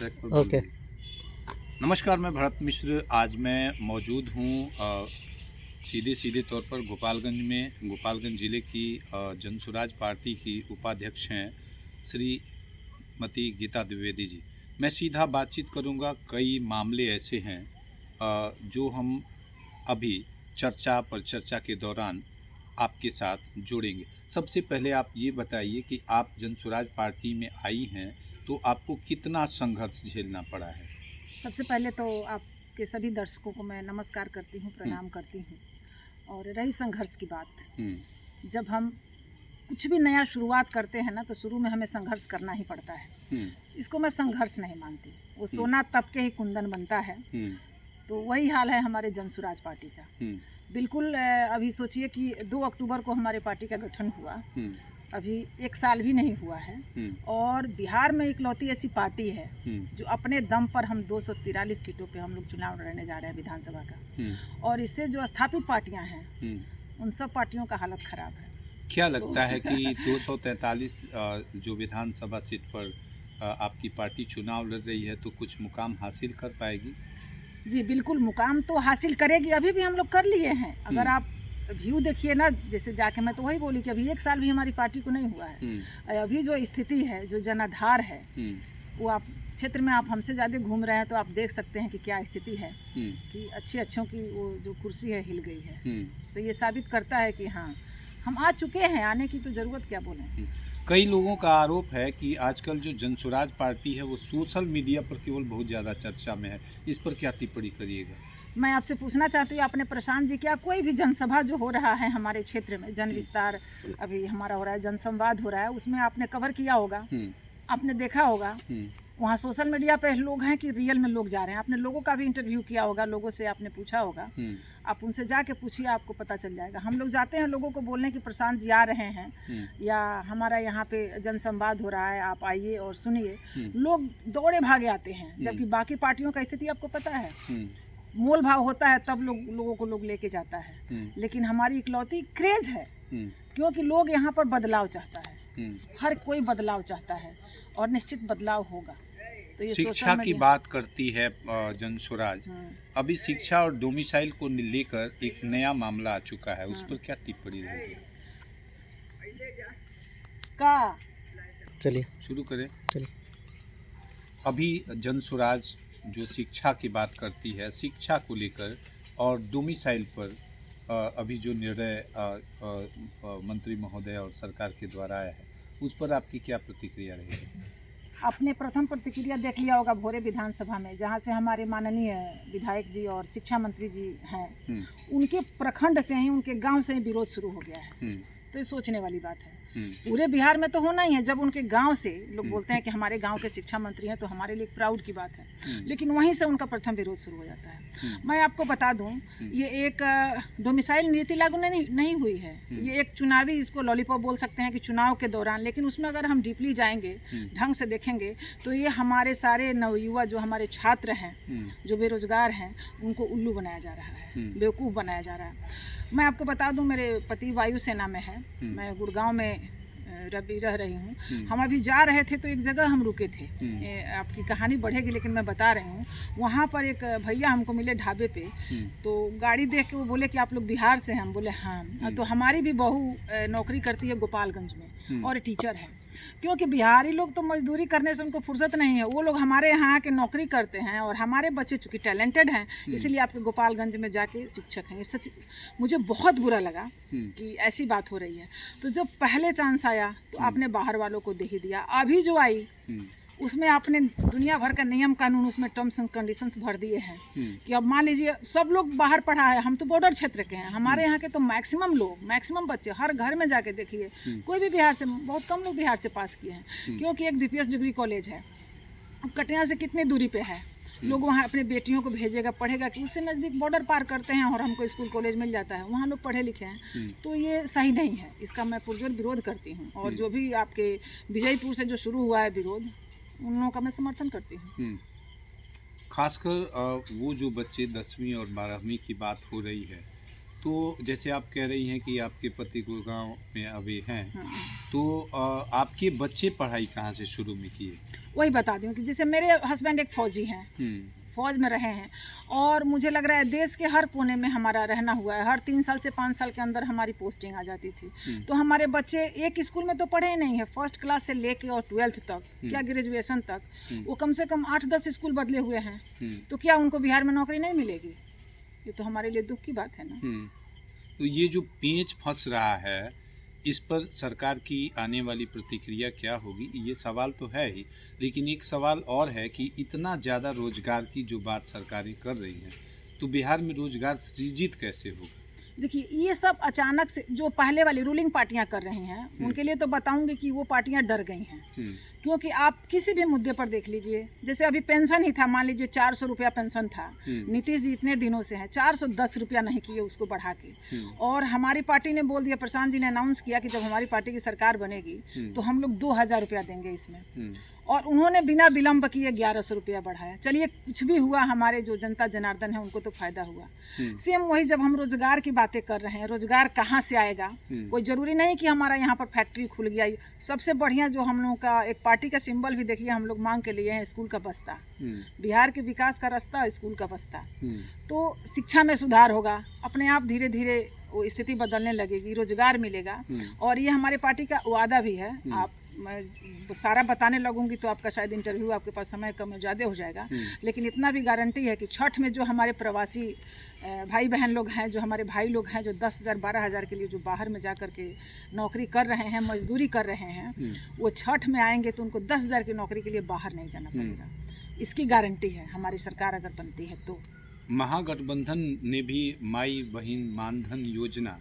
Track पर okay. नमस्कार, मैं भरत मिश्र। आज मैं मौजूद हूँ सीधे सीधे तौर पर गोपालगंज ज़िले की जनसुराज पार्टी की उपाध्यक्ष हैं श्रीमती गीता द्विवेदी जी। मैं सीधा बातचीत करूँगा। कई मामले ऐसे हैं जो हम अभी चर्चा के दौरान आपके साथ जोड़ेंगे। सबसे पहले आप ये बताइए कि आप जनसुराज पार्टी में आई हैं तो आपको कितना संघर्ष झेलना पड़ा है? सबसे पहले तो आपके सभी दर्शकों को मैं नमस्कार करती हूँ, प्रणाम करती हूँ। और रही संघर्ष की बात, जब हम कुछ भी नया शुरुआत करते हैं ना, तो शुरू में हमें संघर्ष करना ही पड़ता है। इसको मैं संघर्ष नहीं मानती। वो सोना तप के ही कुंदन बनता है। तो वही हाल है हमारे जनसुराज पार्टी का। बिल्कुल अभी सोचिए कि 2 अक्टूबर को हमारे पार्टी का गठन हुआ। अभी 1 साल भी नहीं हुआ है। और बिहार में इकलौती ऐसी पार्टी है जो अपने दम पर हम 243 सीटों पे हम लोग चुनाव लड़ने जा रहे हैं विधानसभा का। और इससे जो स्थापित पार्टियां हैं उन सब पार्टियों का हालत खराब है। क्या लगता है कि 243 जो विधानसभा सीट पर आपकी पार्टी चुनाव लड़ रही है तो कुछ मुकाम हासिल कर पाएगी? जी बिल्कुल, मुकाम तो हासिल करेगी। अभी भी हम लोग कर लिए हैं। अगर आप व्यू देखिए ना, जैसे जाके मैं तो वही बोली कि अभी 1 साल भी हमारी पार्टी को नहीं हुआ है। अभी जो स्थिति है, जो जनाधार है, वो आप क्षेत्र में आप हमसे ज़्यादा घूम रहे हैं तो आप देख सकते हैं कि क्या स्थिति है। कि अच्छों की वो जो कुर्सी है हिल गई है। तो ये साबित करता है कि हाँ, हम आ चुके हैं। आने की तो ज़रूरत क्या बोलें। कई लोगों का आरोप है कि आजकल जो जनसुराज पार्टी है वो सोशल मीडिया पर केवल बहुत ज़्यादा चर्चा में है। इस पर क्या टिप्पणी करिएगा? मैं आपसे पूछना चाहती हूँ, आपने प्रशांत जी, क्या कोई भी जनसभा जो हो रहा है हमारे क्षेत्र में, जन विस्तार अभी हमारा हो रहा है, जनसंवाद हो रहा है, उसमें आपने कवर किया होगा, आपने देखा होगा वहाँ सोशल मीडिया पे लोग हैं कि रियल में लोग जा रहे हैं? आपने लोगों का भी इंटरव्यू किया होगा, लोगों से आपने पूछा होगा। आप उनसे जाके पूछिए, आपको पता चल जाएगा। हम लोग जाते हैं लोगों को बोलने कि प्रशांत जी आ रहे हैं या हमारा यहाँ पे जनसंवाद हो रहा है, आप आइए और सुनिए। लोग दौड़े भागे आते हैं, जबकि बाकी पार्टियों का स्थिति आपको पता है। मोल भाव होता है तब लोगों को लोग लेके जाता है। लेकिन हमारी इकलौती क्रेज है, क्योंकि लोग यहाँ पर बदलाव चाहता है। हर कोई बदलाव चाहता है और निश्चित बदलाव होगा। तो ये शिक्षा की बात करती है जनसुराज। अभी शिक्षा और डोमिसाइल को लेकर एक नया मामला आ चुका है, उस पर क्या टिप्पणी रहेगी? चलिए शुरू करें। चलिए। अभी जनसुराज जो शिक्षा की बात करती है, शिक्षा को लेकर और डोमिसाइल पर अभी जो निर्णय मंत्री महोदय और सरकार के द्वारा आया है, उस पर आपकी क्या प्रतिक्रिया रहेगी? आपने प्रथम प्रतिक्रिया देख लिया होगा भोरे विधानसभा में, जहाँ से हमारे माननीय विधायक जी और शिक्षा मंत्री जी हैं, उनके प्रखंड से ही, उनके गांव से ही विरोध शुरू हो गया है। तो ये सोचने वाली बात है। पूरे बिहार में तो होना ही है। जब उनके गांव से लोग बोलते हैं कि हमारे गांव के शिक्षा मंत्री हैं, तो हमारे लिए प्राउड की बात है। लेकिन वहीं से उनका प्रथम विरोध शुरू हो जाता है। मैं आपको बता दूं, ये एक डोमिसाइल नीति लागू नहीं हुई है। ये एक चुनावी, इसको लॉलीपॉप बोल सकते हैं कि चुनाव के दौरान। लेकिन उसमें अगर हम डीपली जाएंगे, ढंग से देखेंगे, तो ये हमारे सारे नवयुवा, जो हमारे छात्र हैं, जो बेरोजगार हैं, उनको उल्लू बनाया जा रहा है, बेवकूफ़ बनाया जा रहा है। मैं आपको बता दूं, मेरे पति वायुसेना में है। मैं गुड़गांव में रह रही हूँ। हम अभी जा रहे थे तो एक जगह हम रुके थे। आपकी कहानी बढ़ेगी लेकिन मैं बता रही हूँ। वहाँ पर एक भैया हमको मिले ढाबे पे। तो गाड़ी देख के वो बोले कि आप लोग बिहार से हैं? हम बोले हाँ। तो हमारी भी बहू नौकरी करती है गोपालगंज में और टीचर है। क्योंकि बिहारी लोग तो मजदूरी करने से उनको फुर्सत नहीं है। वो लोग हमारे यहाँ आके नौकरी करते हैं और हमारे बच्चे चूँकि टैलेंटेड हैं, इसलिए आपके गोपालगंज में जाके शिक्षक हैं। ये सच मुझे बहुत बुरा लगा कि ऐसी बात हो रही है। तो जब पहले चांस आया तो आपने बाहर वालों को दे ही दिया। अभी जो आई उसमें आपने दुनिया भर का नियम कानून, उसमें टर्म्स एंड कंडीशंस भर दिए हैं कि अब मान लीजिए सब लोग बाहर पढ़ा है। हम तो बॉर्डर क्षेत्र के हैं। हमारे यहाँ के तो मैक्सिमम लोग, मैक्सिमम बच्चे, हर घर में जाके देखिए, कोई भी बिहार से, बहुत कम लोग बिहार से पास किए हैं। क्योंकि एक BPS डिग्री कॉलेज है। अब कटिया से कितनी दूरी पे है, लोग वहाँ अपने बेटियों को भेजेगा, पढ़ेगा कि उससे नज़दीक बॉर्डर पार करते हैं और हमको स्कूल कॉलेज मिल जाता है, वहाँ लोग पढ़े लिखे हैं। तो ये सही नहीं है। इसका मैं पुरजोर विरोध करती हूँ। और जो भी आपके विजयपुर से जो शुरू हुआ है विरोध, उन लोगों का मैं समर्थन करती हूँ। खासकर वो जो बच्चे 10वीं और 12वीं की बात हो रही है, तो जैसे आप कह रही हैं कि आपके पति गुड़गांव में अभी हैं, हाँ। तो आपके बच्चे पढ़ाई कहाँ से शुरू में किए? वही बता दूं कि जैसे मेरे हस्बैंड एक फौजी हैं, फौज में रहे हैं, और मुझे लग रहा है देश के हर कोने में हमारा रहना हुआ है। हर 3 साल से 5 साल के अंदर हमारी पोस्टिंग आ जाती थी। तो हमारे बच्चे एक स्कूल में तो पढ़े ही नहीं है, फर्स्ट क्लास से लेके और 12th तक, क्या ग्रेजुएशन तक, वो कम से कम 8-10 स्कूल बदले हुए हैं। तो क्या उनको बिहार में नौकरी नहीं मिलेगी? ये तो हमारे लिए दुख की बात है ना। तो ये जो पेंच फंस रहा है, इस पर सरकार की आने वाली प्रतिक्रिया क्या होगी, ये सवाल तो है ही, लेकिन एक सवाल और है कि इतना ज़्यादा रोजगार की जो बात सरकारें कर रही हैं, तो बिहार में रोजगार सृजित कैसे होगा? देखिए, ये सब अचानक से जो पहले वाली रूलिंग पार्टियां कर रही हैं, उनके लिए तो बताऊंगी कि वो पार्टियां डर गई हैं। क्योंकि आप किसी भी मुद्दे पर देख लीजिए, जैसे अभी पेंशन ही था, मान लीजिए 400 रुपया पेंशन था, नीतीश जी इतने दिनों से हैं 410 रुपया नहीं किए उसको बढ़ा के। और हमारी पार्टी ने बोल दिया, प्रशांत जी ने अनाउंस किया कि जब हमारी पार्टी की सरकार बनेगी तो हम लोग 2000 रुपया देंगे इसमें। और उन्होंने बिना विलम्ब किए 1100 रुपया बढ़ाया। चलिए, कुछ भी हुआ, हमारे जो जनता जनार्दन है उनको तो फायदा हुआ। सेम वही जब हम रोजगार की बातें कर रहे हैं, रोजगार कहाँ से आएगा? कोई जरूरी नहीं कि हमारा यहाँ पर फैक्ट्री खुल गया। सबसे बढ़िया जो हम लोगों का एक पार्टी का सिंबल भी देखिए, हम लोग मांग के लिए हैं स्कूल का बस्ता। बिहार के विकास का रास्ता स्कूल का बस्ता। तो शिक्षा में सुधार होगा, अपने आप धीरे धीरे वो स्थिति बदलने लगेगी, रोजगार मिलेगा। और ये हमारे पार्टी का वादा भी है। आप मैं सारा बताने लगूंगी तो आपका शायद इंटरव्यू, आपके पास समय कम ज़्यादा हो जाएगा, लेकिन इतना भी गारंटी है कि छठ में जो हमारे प्रवासी भाई बहन लोग हैं, जो हमारे भाई लोग हैं, जो 10,000 12,000 के लिए जो बाहर में जा कर के नौकरी कर रहे हैं, मजदूरी कर रहे हैं, वो छठ में आएंगे तो उनको 10,000 की नौकरी के लिए बाहर नहीं जाना पड़ेगा। इसकी गारंटी है हमारी सरकार अगर बनती है तो। महागठबंधन ने भी माई बहन मानधन योजना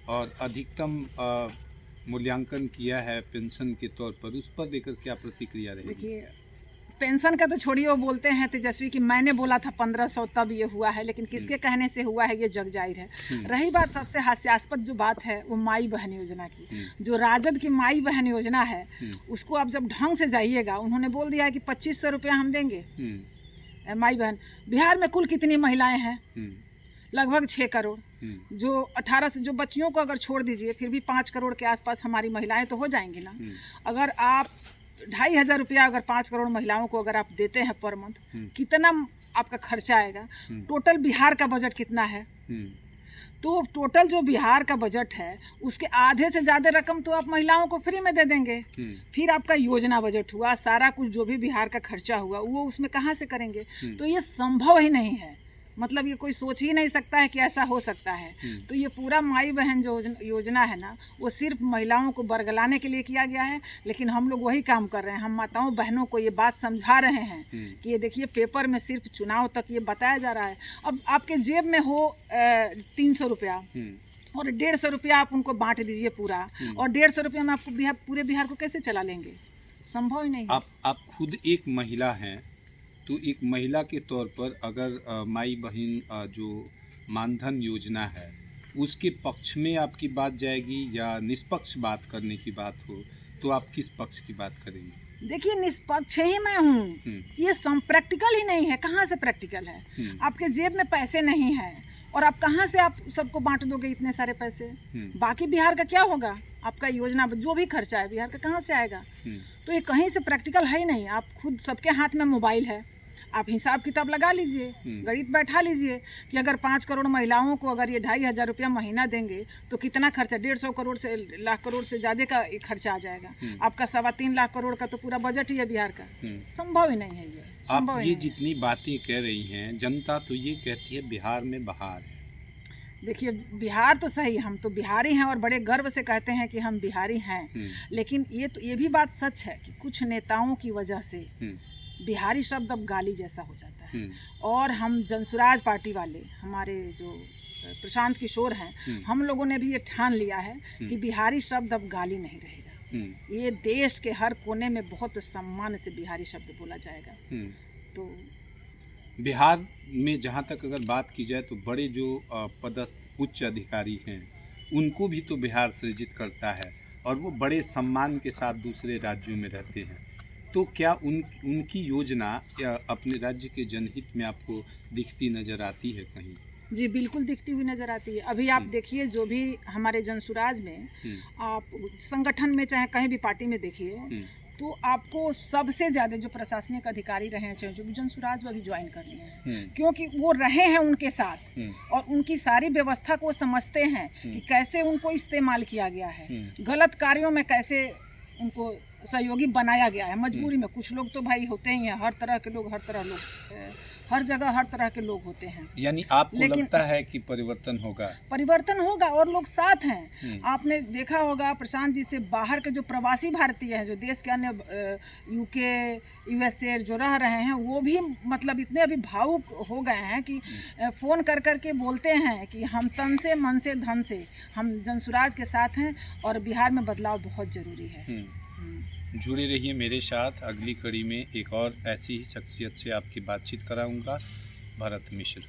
और अधिकतम मूल्यांकन किया है पेंशन के तौर पर, उस पर लेकर क्या प्रतिक्रिया रहेगी? देखिए, पेंशन का तो छोड़िए, वो बोलते हैं तेजस्वी कि मैंने बोला था 1500 तब ये हुआ है, लेकिन किसके कहने से हुआ है ये जग जाहिर है। रही बात सबसे हास्यास्पद जो बात है वो माई बहन योजना की, जो राजद की माई बहन योजना है, उसको आप जब ढंग से जाइएगा, उन्होंने बोल दिया है कि 2500 रुपया हम देंगे माई बहन। बिहार में कुल कितनी महिलाएं हैं? लगभग 6 करोड़। जो 18 से जो बच्चियों को अगर छोड़ दीजिए, फिर भी 5 करोड़ के आसपास हमारी महिलाएं तो हो जाएंगी ना। अगर आप 2,500 रुपया अगर 5 करोड़ महिलाओं को अगर आप देते हैं पर मंथ, कितना आपका खर्चा आएगा? टोटल बिहार का बजट कितना है? तो टोटल जो बिहार का बजट है उसके आधे से ज़्यादा रकम तो आप महिलाओं को फ्री में दे देंगे। फिर आपका योजना बजट हुआ, सारा कुछ जो भी बिहार का खर्चा हुआ वो उसमें कहाँ से करेंगे? तो ये संभव ही नहीं है। मतलब ये कोई सोच ही नहीं सकता है कि ऐसा हो सकता है। तो ये पूरा माई बहन जो योजना है ना, वो सिर्फ महिलाओं को बरगलाने के लिए किया गया है। लेकिन हम लोग वही काम कर रहे हैं, हम माताओं बहनों को ये बात समझा रहे हैं कि ये देखिए, पेपर में सिर्फ चुनाव तक ये बताया जा रहा है। अब आपके जेब में हो 300 रुपया और 150 रुपया आप उनको बांट दीजिए पूरा, और 150 रुपया में आपको पूरे बिहार को कैसे चला लेंगे? संभव ही नहीं है। आप खुद एक महिला हैं, तो एक महिला के तौर पर अगर माई बहन जो मानधन योजना है उसके पक्ष में आपकी बात जाएगी या निष्पक्ष बात करने की बात हो, तो आप किस पक्ष की बात करेंगे? देखिए, निष्पक्ष ही मैं हूँ। ये प्रैक्टिकल ही नहीं है। कहाँ से प्रैक्टिकल है? आपके जेब में पैसे नहीं है और आप कहाँ से आप सबको बांट दोगे इतने सारे पैसे? बाकी बिहार का क्या होगा? आपका योजना जो भी खर्चा है बिहार का कहाँ से आएगा? तो ये कहीं से प्रैक्टिकल है ही नहीं। आप खुद, सबके हाथ में मोबाइल है, आप हिसाब किताब लगा लीजिए, गणित बैठा लीजिए कि अगर 5 करोड़ महिलाओं को अगर ये 2,500 रुपया महीना देंगे तो कितना खर्चा? 150 करोड़ से लाख करोड़ से ज़्यादा का खर्चा आ जाएगा। आपका 3.25 लाख करोड़ का तो पूरा बजट ही है बिहार का। संभव ही नहीं है ये। आप ये जितनी बातें कह रही हैं, जनता तो ये कहती है बिहार में बहार है। देखिए, बिहार तो सही, हम तो बिहारी हैं और बड़े गर्व से कहते हैं कि हम बिहारी हैं। लेकिन ये भी बात सच है कि कुछ नेताओं की वजह से बिहारी शब्द अब गाली जैसा हो जाता है। और हम जनसुराज पार्टी वाले, हमारे जो प्रशांत किशोर हैं, हम लोगों ने भी ये ठान लिया है कि बिहारी शब्द अब गाली नहीं रहेगा। ये देश के हर कोने में बहुत सम्मान से बिहारी शब्द बोला जाएगा। तो बिहार में जहाँ तक अगर बात की जाए तो बड़े जो पदस्थ उच्च अधिकारी हैं उनको भी तो बिहार सृजित करता है और वो बड़े सम्मान के साथ दूसरे राज्यों में रहते हैं। तो क्या उनकी योजना या अपने राज्य के जनहित में आपको दिखती नज़र आती है कहीं? जी बिल्कुल दिखती हुई नजर आती है। अभी आप देखिए जो भी हमारे जनसुराज में आप संगठन में चाहे कहीं भी पार्टी में देखिए तो आपको सबसे ज्यादा जो प्रशासनिक अधिकारी रहे हैं चाहे जो भी जनसुराज वो भी ज्वाइन कर लिए हैं, क्योंकि वो रहे हैं उनके साथ और उनकी सारी व्यवस्था को समझते हैं कि कैसे उनको इस्तेमाल किया गया है, गलत कार्यों में कैसे उनको सहयोगी बनाया गया है। मजबूरी में कुछ लोग तो भाई होते ही हैं, हर तरह के लोग हर जगह हर तरह के लोग होते हैं। यानी आपको लगता है कि परिवर्तन होगा और लोग साथ हैं। आपने देखा होगा प्रशांत जी से बाहर के जो प्रवासी भारतीय हैं जो देश के अन्य यूके USA जो रह रहे हैं वो भी मतलब इतने अभी भावुक हो गए हैं कि फ़ोन कर के बोलते हैं कि हम तन से मन से धन से हम जनसुराज के साथ हैं और बिहार में बदलाव बहुत ज़रूरी है। जुड़े रहिए मेरे साथ, अगली कड़ी में एक और ऐसी ही शख्सियत से आपकी बातचीत कराऊंगा। भरत मिश्र।